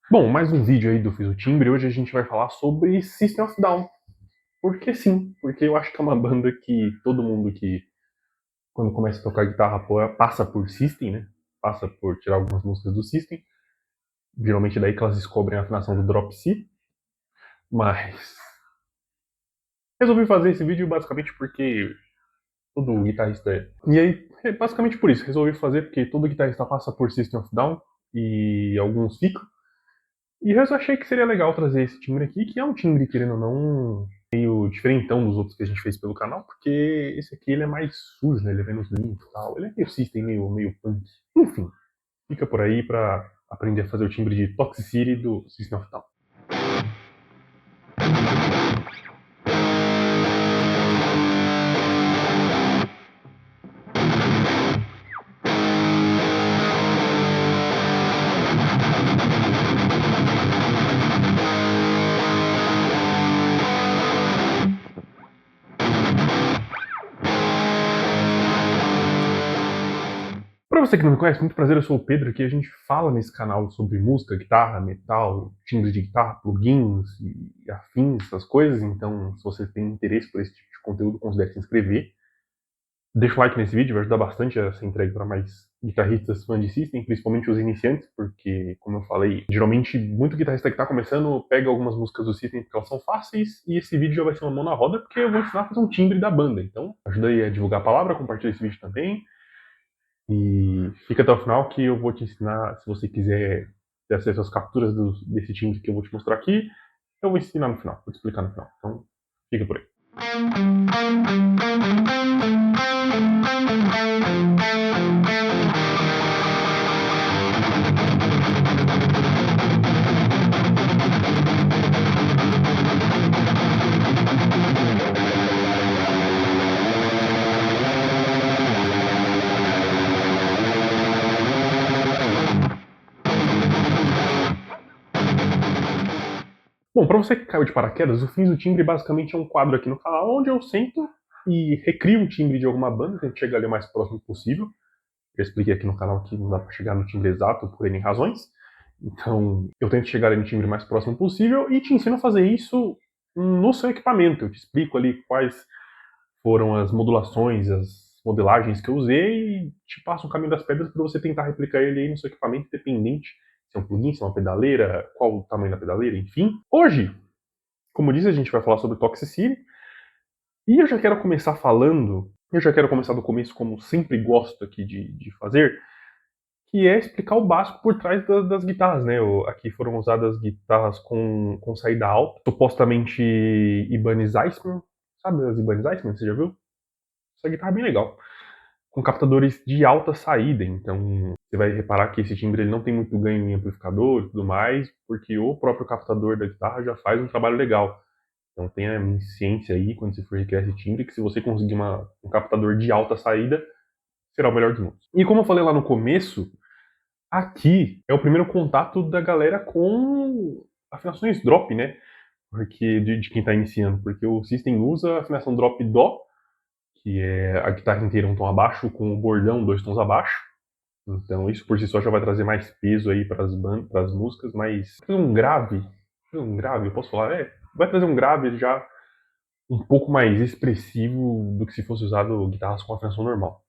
Bom, mais um vídeo aí do Fiz o Timbre. Hoje a gente vai falar sobre System of Down. Porque sim, porque eu acho que é uma banda que todo mundo que, quando começa a tocar guitarra, passa por System, né? Passa por tirar algumas músicas do System. Geralmente daí que elas descobrem a afinação do Drop C. Mas resolvi fazer esse vídeo basicamente porque todo guitarrista é. E aí, basicamente por isso, resolvi fazer porque todo guitarrista passa por System of Down e alguns ficam. E eu achei que seria legal trazer esse timbre aqui, que é um timbre, querendo ou não, meio diferentão dos outros que a gente fez pelo canal, porque esse aqui ele é mais sujo, né? Ele é menos limpo e tal. Ele é meio system, meio punk. Enfim, fica por aí pra aprender a fazer o timbre de Toxicity do System of Down. Pra você que não me conhece, muito prazer, eu sou o Pedro, aqui a gente fala nesse canal sobre música, guitarra, metal, timbre de guitarra, plugins e afins, essas coisas, então se você tem interesse por esse tipo de conteúdo, considere se inscrever. Deixa o like nesse vídeo, vai ajudar bastante a ser entregue para mais guitarristas fãs de System, principalmente os iniciantes, porque, como eu falei, geralmente muito guitarrista que está começando pega algumas músicas do System porque elas são fáceis, e esse vídeo já vai ser uma mão na roda, porque eu vou ensinar a fazer um timbre da banda. Então, ajuda aí a divulgar a palavra, compartilha esse vídeo também, e fica até o final que eu vou te ensinar, se você quiser ter acesso às capturas desse timbre que eu vou te mostrar aqui, eu vou ensinar no final, vou te explicar no final. Então, fica por aí. Bom, para você que caiu de paraquedas, o Fins do Timbre basicamente é um quadro aqui no canal onde eu sento e recrio um timbre de alguma banda, tento chegar ali o mais próximo possível. Já expliquei aqui no canal que não dá para chegar no timbre exato por N razões. Então, eu tento chegar ali no timbre mais próximo possível e te ensino a fazer isso no seu equipamento. Eu te explico ali quais foram as modulações, as modelagens que eu usei e te passo o caminho das pedras para você tentar replicar ele aí no seu equipamento, independente se é um plugin, se é uma pedaleira, qual o tamanho da pedaleira, enfim. Hoje, como disse, a gente vai falar sobre Toxicity. E eu já quero começar falando, eu já quero começar do começo, como sempre gosto aqui de fazer, que é explicar o básico por trás das guitarras, né? Aqui foram usadas guitarras com saída alta, supostamente Ibanez Iceman, sabe as Ibanez Iceman, você já viu? Essa guitarra é bem legal, com captadores de alta saída, então você vai reparar que esse timbre ele não tem muito ganho em amplificador e tudo mais, porque o próprio captador da guitarra já faz um trabalho legal. Então tenha ciência aí, quando você for recriar esse timbre, que se você conseguir um captador de alta saída, será o melhor dos mundos. E como eu falei lá no começo, aqui é o primeiro contato da galera com afinações drop, né? Porque de quem está iniciando, porque o System usa a afinação drop dó, que é a guitarra inteira um tom abaixo, com o bordão 2 tons abaixo. Então isso por si só já vai trazer mais peso aí para as músicas, mas um grave, eu posso falar, vai trazer um grave já um pouco mais expressivo do que se fosse usado guitarras com afinação normal.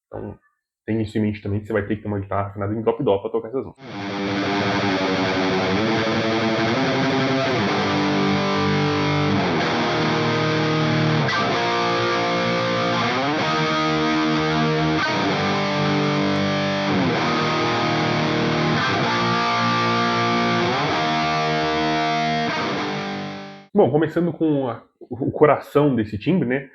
Então, tem isso em mente também, que você vai ter que ter uma guitarra afinada em drop dó para tocar essas músicas. Bom, começando com o coração desse timbre, né?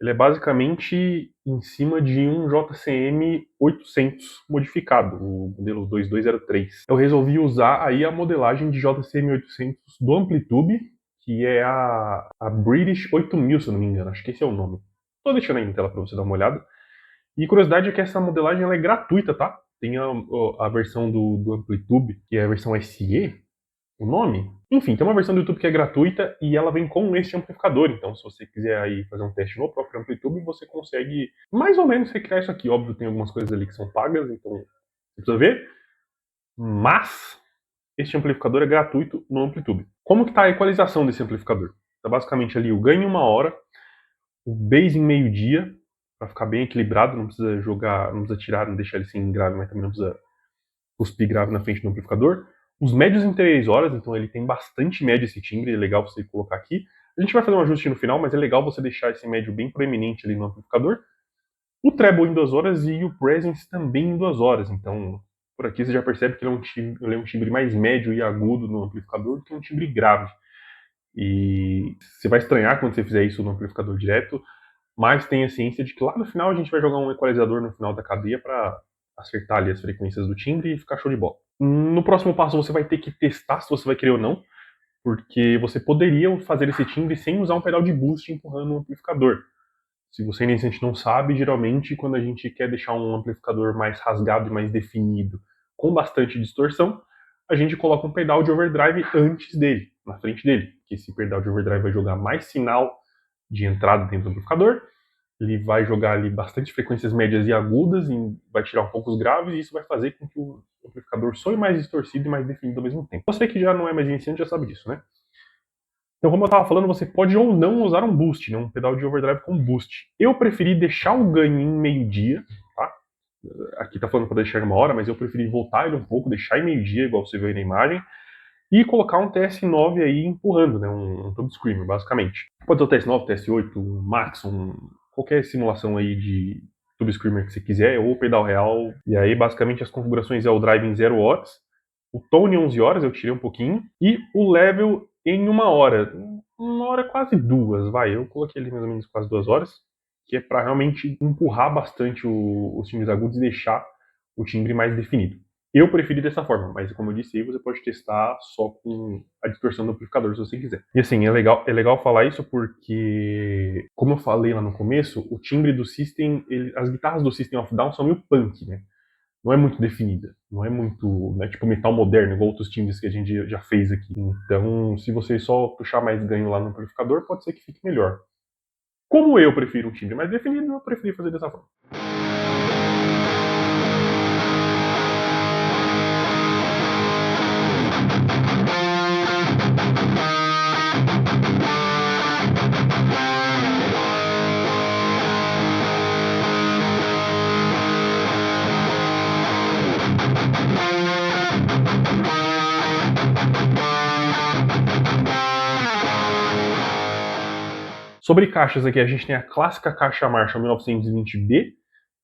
Ele é basicamente em cima de um JCM 800 modificado, o modelo 2203. Eu resolvi usar aí a modelagem de JCM 800 do Amplitude, que é a British 8000, se eu não me engano, acho que esse é o nome. Tô deixando aí na tela para você dar uma olhada. E curiosidade é que essa modelagem ela é gratuita, tá? Tem a versão do Amplitude, que é a versão SE, o nome? Enfim, tem uma versão do YouTube que é gratuita e ela vem com este amplificador. Então, se você quiser aí fazer um teste no próprio Amplitude, você consegue mais ou menos recriar isso aqui. Óbvio, tem algumas coisas ali que são pagas, então você precisa ver. Mas este amplificador é gratuito no Amplitude. Como que está a equalização desse amplificador? Está basicamente ali o ganho em 1 hora, o base em meio-dia, para ficar bem equilibrado, não precisa jogar, não precisa tirar, não deixar ele sem grave, mas também não precisa cuspir grave na frente do amplificador. Os médios em 3 horas, então ele tem bastante médio esse timbre, é legal você colocar aqui. A gente vai fazer um ajuste no final, mas é legal você deixar esse médio bem proeminente ali no amplificador. O treble em 2 horas e o presence também em 2 horas, então por aqui você já percebe que ele é um timbre mais médio e agudo no amplificador do que um timbre grave. E você vai estranhar quando você fizer isso no amplificador direto, mas tenha ciência de que lá no final a gente vai jogar um equalizador no final da cadeia para acertar ali as frequências do timbre e ficar show de bola. No próximo passo você vai ter que testar se você vai querer ou não, porque você poderia fazer esse timbre sem usar um pedal de boost empurrando o amplificador. Se você iniciante não sabe, geralmente quando a gente quer deixar um amplificador mais rasgado e mais definido, com bastante distorção, a gente coloca um pedal de overdrive antes dele, na frente dele, que esse pedal de overdrive vai jogar mais sinal de entrada dentro do amplificador, ele vai jogar ali bastante frequências médias e agudas, e vai tirar um pouco os graves, e isso vai fazer com que o amplificador soe mais distorcido e mais definido ao mesmo tempo. Você que já não é mais iniciante já sabe disso, né? Então, como eu estava falando, você pode ou não usar um boost, né, um pedal de overdrive com boost. Eu preferi deixar o ganho em meio-dia, tá? Aqui está falando para deixar em 1 hora, mas eu preferi voltar ele um pouco, deixar em meio-dia, igual você viu aí na imagem, e colocar um TS9 aí empurrando, né, um Tube Screamer, basicamente. Pode ser o TS9, TS8, um Max, qualquer simulação aí de Tube Screamer que você quiser, ou pedal real. E aí, basicamente, as configurações é o drive em 0 watts, o tone em 11 horas, eu tirei um pouquinho, e o level em 1 hora. 1 hora quase 2, vai. Eu coloquei ali mais ou menos quase 2 horas, que é para realmente empurrar bastante os timbres agudos e deixar o timbre mais definido. Eu preferi dessa forma, mas como eu disse aí, você pode testar só com a distorção do amplificador se você quiser. E assim, é legal falar isso porque, como eu falei lá no começo, o timbre do System, as guitarras do System of Down são meio punk, né? Não é muito definida, não é tipo metal moderno, igual outros timbres que a gente já fez aqui. Então, se você só puxar mais ganho lá no amplificador, pode ser que fique melhor. Como eu prefiro um timbre mais definido, eu preferi fazer dessa forma. Sobre caixas aqui, a gente tem a clássica caixa Marshall 1920B,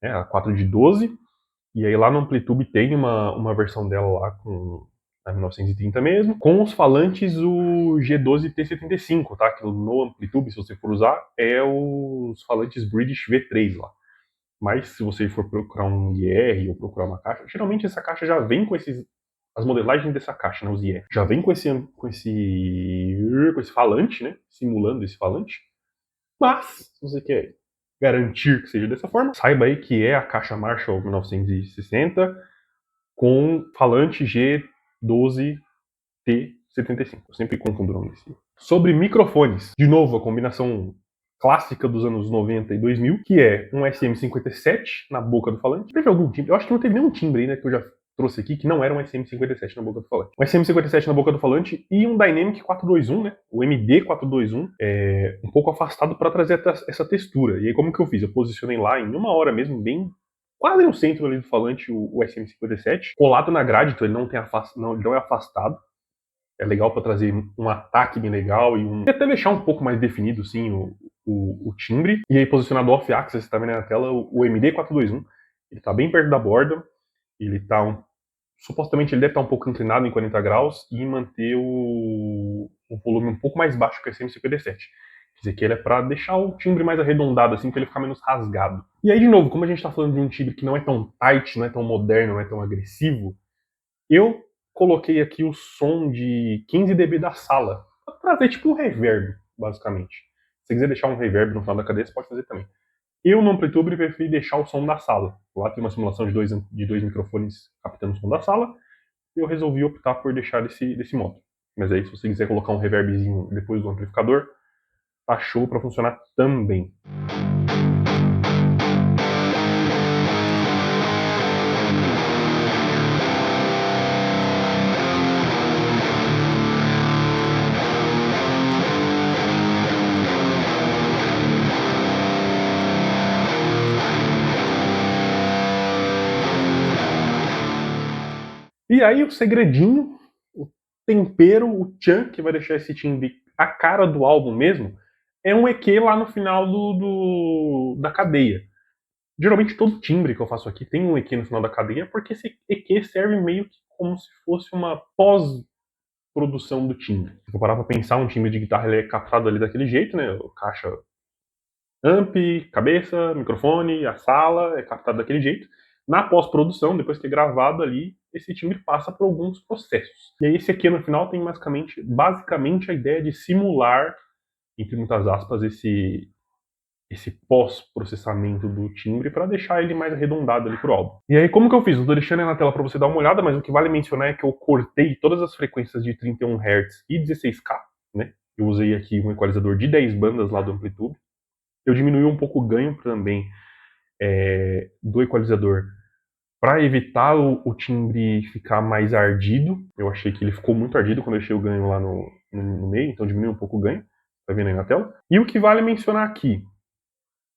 né, a 4 de 12, e aí lá no Amplitude tem uma versão dela lá com a 1930 mesmo, com os falantes o G12T75, tá? Que no Amplitude, se você for usar, é os falantes British V3 lá. Mas se você for procurar um IR ou procurar uma caixa, geralmente essa caixa já vem com as modelagens dessa caixa, né, os IR. Já vem com esse falante, né? Simulando esse falante. Mas, se você quer garantir que seja dessa forma, saiba aí que é a caixa Marshall 1960 com falante G12T75. Eu sempre confundo o nome desse. Sobre microfones, de novo, a combinação clássica dos anos 90 e 2000, que é um SM57 na boca do falante. Teve algum timbre? Eu acho que não teve nenhum timbre ainda que eu já trouxe aqui que não era um SM57 na boca do falante. Um SM57 na boca do falante e um Dynamic 421, né? O MD 421, um pouco afastado para trazer essa textura. E aí como que eu fiz? Eu posicionei lá em 1 hora mesmo, bem quase no centro ali do falante o SM57, colado na grade, então ele não é afastado. É legal para trazer um ataque bem legal e até deixar um pouco mais definido sim o timbre. E aí posicionado off-axis, você está vendo na tela o MD 421. Ele está bem perto da borda. Ele está supostamente ele deve estar um pouco inclinado em 40 graus e manter o volume um pouco mais baixo que o SM57. Quer dizer que ele é para deixar o timbre mais arredondado, assim, para ele ficar menos rasgado. E aí, de novo, como a gente está falando de um timbre que não é tão tight, não é tão moderno, não é tão agressivo, eu coloquei aqui o som de 15 dB da sala, para trazer tipo um reverb, basicamente. Se você quiser deixar um reverb no final da cadeia, você pode fazer também. Eu no Amplitude preferi deixar o som da sala. Lá tem uma simulação de dois microfones captando o som da sala, e eu resolvi optar por deixar desse modo. Mas aí, se você quiser colocar um reverbzinho depois do amplificador, tá show para funcionar também. E aí o segredinho, o tempero, o tchan, que vai deixar esse timbre a cara do álbum mesmo, é um EQ lá no final da cadeia. Geralmente todo timbre que eu faço aqui tem um EQ no final da cadeia, porque esse EQ serve meio que como se fosse uma pós-produção do timbre. Se for parar pra pensar, um timbre de guitarra ele é captado ali daquele jeito, né? Caixa amp, cabeça, microfone, a sala, é captado daquele jeito. Na pós-produção, depois que é gravado ali, esse timbre passa por alguns processos. E aí esse aqui no final tem basicamente a ideia de simular, entre muitas aspas, esse pós-processamento do timbre para deixar ele mais arredondado ali pro álbum. E aí como que eu fiz? Eu tô deixando aí na tela para você dar uma olhada, mas o que vale mencionar é que eu cortei todas as frequências de 31 Hz e 16K, né? Eu usei aqui um equalizador de 10 bandas lá do Amplitude. Eu diminui um pouco o ganho também do equalizador para evitar o timbre ficar mais ardido. Eu achei que ele ficou muito ardido quando eu deixei o ganho lá no meio, então diminui um pouco o ganho. Tá vendo aí na tela? E o que vale mencionar aqui,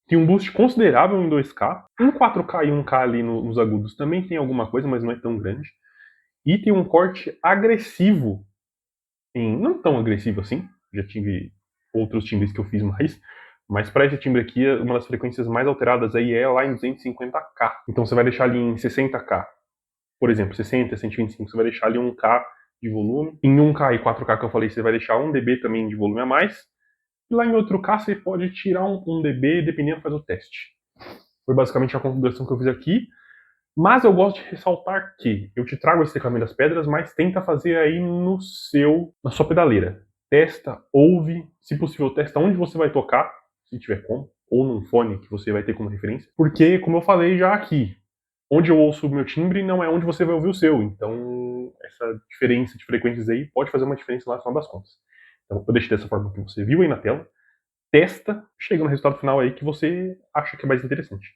tem um boost considerável em 2K, um 4K e 1K ali nos agudos também tem alguma coisa, mas não é tão grande. E tem um corte agressivo, não tão agressivo assim, já tive outros timbres que eu fiz mais, mas para esse timbre aqui, uma das frequências mais alteradas aí é lá em 250K. Então você vai deixar ali em 60K, por exemplo, 60, 125, você vai deixar ali 1K de volume. Em 1K e 4K que eu falei, você vai deixar 1 dB também de volume a mais. E lá em outro K você pode tirar 1 dB, dependendo, faz o teste. Foi basicamente a configuração que eu fiz aqui. Mas eu gosto de ressaltar que eu te trago esse caminho das pedras, mas tenta fazer aí na sua pedaleira. Testa, ouve, se possível, testa onde você vai tocar, se tiver como, ou num fone que você vai ter como referência. Porque, como eu falei já aqui, onde eu ouço o meu timbre não é onde você vai ouvir o seu. Então, essa diferença de frequências aí pode fazer uma diferença lá no final das contas. Então, eu deixei dessa forma que você viu aí na tela. Testa, chega no resultado final aí que você acha que é mais interessante.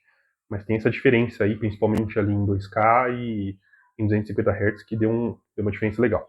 Mas tem essa diferença aí, principalmente ali em 2K e em 250 Hz, que deu uma diferença legal.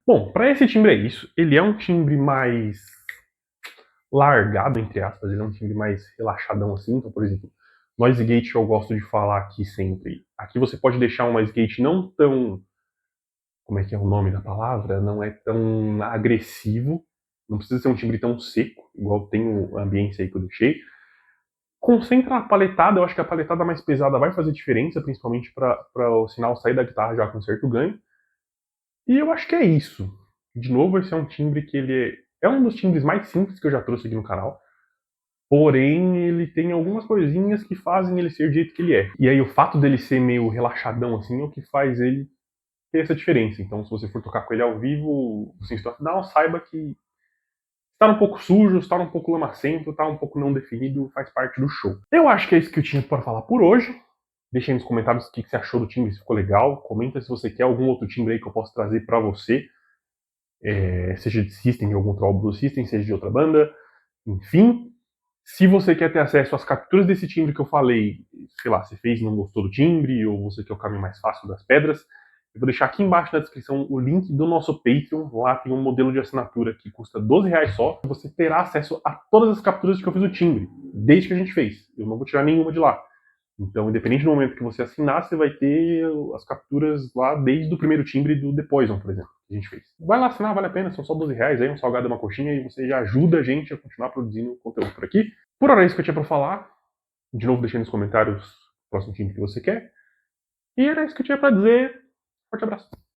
Bom, para esse timbre é isso. Ele é um timbre mais largado, entre aspas, ele é um timbre mais relaxadão assim. Então, por exemplo, noise gate eu gosto de falar aqui sempre. Aqui você pode deixar um noise gate não tão, como é que é o nome da palavra? Não é tão agressivo. Não precisa ser um timbre tão seco, igual tem o ambiente aí que eu deixei. Concentra na paletada, eu acho que a paletada mais pesada vai fazer diferença, principalmente para o sinal sair da guitarra já com certo ganho. E eu acho que é isso. De novo, esse é um timbre que ele é um dos timbres mais simples que eu já trouxe aqui no canal. Porém, ele tem algumas coisinhas que fazem ele ser do jeito que ele é. E aí, o fato dele ser meio relaxadão assim é o que faz ele ter essa diferença. Então, se você for tocar com ele ao vivo, sem não, saiba que está um pouco sujo, está um pouco lamacento, está um pouco não definido, faz parte do show. Eu acho que é isso que eu tinha para falar por hoje. Deixa aí nos comentários o que você achou do timbre, se ficou legal. Comenta se você quer algum outro timbre aí que eu possa trazer para você. Seja de System, de algum outro álbum do System, seja de outra banda. Enfim, se você quer ter acesso às capturas desse timbre que eu falei, sei lá, você fez e não gostou do timbre, ou você quer o caminho mais fácil das pedras, eu vou deixar aqui embaixo na descrição o link do nosso Patreon. Lá tem um modelo de assinatura que custa R$12 só. Você terá acesso a todas as capturas que eu fiz o timbre, desde que a gente fez. Eu não vou tirar nenhuma de lá. Então, independente do momento que você assinar, você vai ter as capturas lá desde o primeiro timbre do The Poison, por exemplo, que a gente fez. Vai lá assinar, vale a pena, são só R$12 aí, um salgado e uma coxinha, e você já ajuda a gente a continuar produzindo conteúdo por aqui. Por hora é isso que eu tinha pra falar. De novo, deixei nos comentários o próximo timbre que você quer. E era isso que eu tinha pra dizer. Forte abraço.